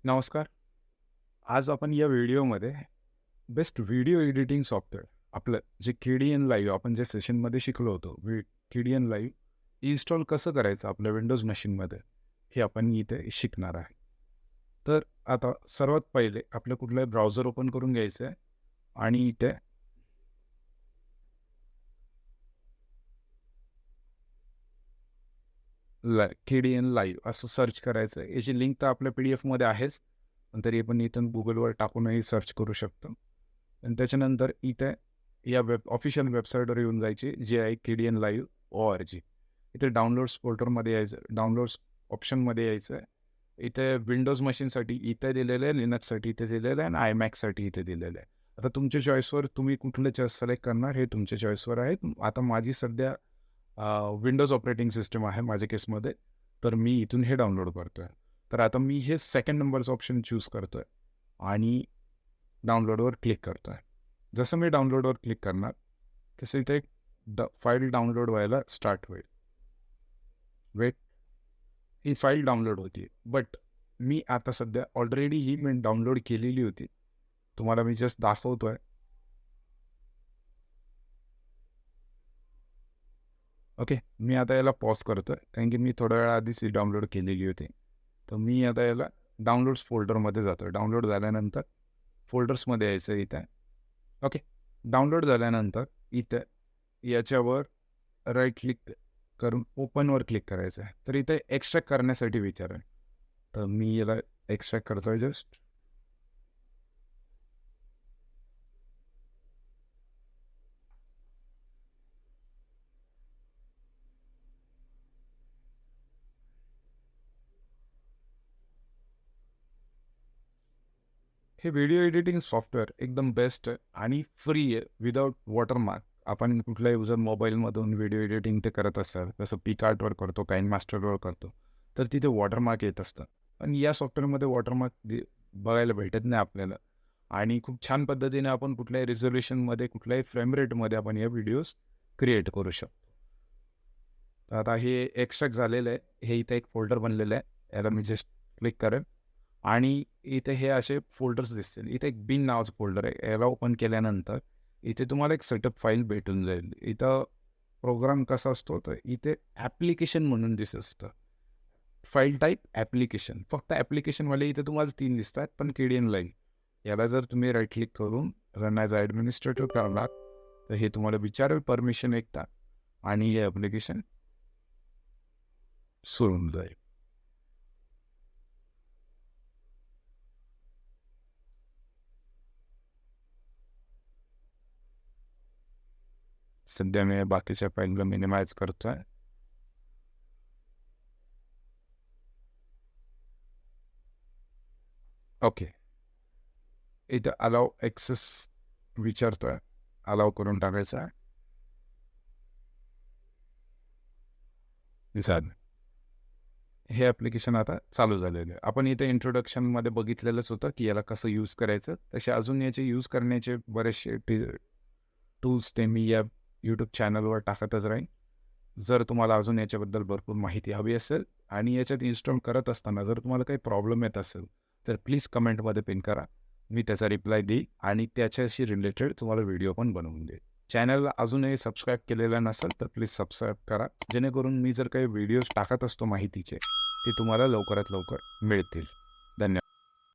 नमस्कार. आज आपण या व्हिडिओमध्ये बेस्ट व्हिडिओ एडिटिंग सॉफ्टवेअर आपलं जे Kdenlive आपण जे सेशनमध्ये शिकलो होतो, Kdenlive इन्स्टॉल कसं करायचं आपल्या विंडोज मशीनमध्ये, हे आपण इथे शिकणार आहे. तर आता सर्वात पहिले आपलं कुठलाही ब्राउझर ओपन करून घ्यायचं आहे आणि इथे Kdenlive असं सर्च करायचं आहे. याची लिंक तर आपल्या PDF मध्ये आहेच, पण तरी आपण इथून Googleवर टाकूनही सर्च करू शकतो. आणि त्याच्यानंतर इथे या ऑफिशियल वेबसाईटवर येऊन जायची, जी आहे kdenlive.org. इथे डाउनलोड्स फोल्डरमध्ये यायचं, डाउनलोड्स ऑप्शनमध्ये यायचं आहे. इथे विंडोज मशीनसाठी इथे दिलेलं आहे, लिनक्ससाठी इथे दिलेलं आहे आणि iMacसाठी इथे दिलेलं आहे. आता तुमच्या चॉईसवर तुम्ही कुठलं सिलेक्ट करणार हे तुमच्या चॉईसवर आहे. आता माझी सध्या विंडोज ऑपरेटिंग सिस्टम आहे माझ्या केसमध्ये, तर मी इथून हे डाउनलोड करतो आहे. तर आता मी हे सेकंड नंबरचं ऑप्शन चूज करतो आहे आणि डाउनलोडवर क्लिक करतो आहे. जसं मी डाउनलोडवर क्लिक करणार तसं इथे एक फाईल डाउनलोड व्हायला स्टार्ट होईल. वेट, ही फाईल डाउनलोड होती, बट मी आता सध्या ऑलरेडी ही मी डाउनलोड केलेली होती. तुम्हाला मी जस्ट दाखवतो आहे. ओके, मी आता याला पॉज करतो आहे कारण की मी थोड्या वेळा आधीच ही डाउनलोड केलेली होती. तर मी आता याला डाउनलोड्स फोल्डरमध्ये जातो आहे. डाउनलोड झाल्यानंतर फोल्डर्समध्ये यायचं आहे इथे. ओके, डाउनलोड झाल्यानंतर इथे याच्यावर राईट क्लिक करून ओपनवर क्लिक करायचं आहे. तर इथे एक्स्ट्रॅक्ट करण्यासाठी विचारेल, तर मी याला एक्स्ट्रॅक्ट करतो आहे जस्ट. हे व्हिडिओ एडिटिंग सॉफ्टवेअर एकदम बेस्ट आहे आणि फ्री आहे, विदाउट वॉटरमार्क. आपण कुठल्याही युजर मोबाईलमधून व्हिडिओ एडिटिंग ते करत असाल, जसं पिकआर्टवर करतो, काइनमास्टरवर करतो, तर तिथे वॉटरमार्क येत असतं. पण या सॉफ्टवेअरमध्ये वॉटरमार्क बघायला भेटत नाही आपल्याला. आणि खूप छान पद्धतीने आपण कुठल्याही रिझोल्युशनमध्ये, कुठल्याही फ्रेम रेटमध्ये आपण या व्हिडिओज क्रिएट करू शकतो. तर आता हे एक्स्ट्रॅक्ट झालेलं आहे. हे इथे एक फोल्डर बनलेलं आहे, याला मी जस्ट क्लिक करेन आणि इथे हे असे फोल्डर्स दिसतील. इथे एक बिन नावाचं फोल्डर आहे, याला ओपन केल्यानंतर इथे तुम्हाला एक सेटअप फाईल भेटून जाईल. इथं प्रोग्राम कसा असतो, तर इथे ॲप्लिकेशन म्हणून दिसत असतं. फाईल टाईप ॲप्लिकेशन, फक्त ॲप्लिकेशनवाले इथे तुम्हाला 3 दिसतात. पण Kdenlive याला जर तुम्ही राईट क्लिक करून रन ॲज ॲडमिनिस्ट्रेटर करणार, तर हे तुम्हाला विचारेल परमिशन एकदा आणि हे ॲप्लिकेशन सुरू होऊन जाईल. सध्या मी बाकीच्या फाईलला मिनिमाइज करतो आहे. ओके, इथं अलाव ॲक्सेस विचारतो आहे, अलाव करून टाकायचं आहे. झालं, हे ॲप्लिकेशन आता चालू झालेलं आहे. आपण इथे इंट्रोडक्शनमध्ये बघितलेलंच होतं की याला कसं यूज करायचं. तसे अजून याचे यूज करण्याचे बरेचसे टूल्स ते मी या यूट्यूब चॅनलवर टाकतच राहीन. जर तुम्हाला अजून याच्याबद्दल भरपूर माहिती हवी असेल आणि याच्यात इन्स्टॉल करत असताना जर तुम्हाला काही प्रॉब्लेम येत असेल, तर प्लीज कमेंटमध्ये पिन करा. मी त्याचा रिप्लाय देईल आणि त्याच्याशी रिलेटेड तुम्हाला व्हिडिओ पण बनवून देईल. चॅनलला अजूनही सबस्क्राईब केलेलं नसेल तर प्लीज सबस्क्राईब करा, जेणेकरून मी जर काही व्हिडिओज टाकत असतो माहितीचे, ते तुम्हाला लवकरात लवकर मिळतील.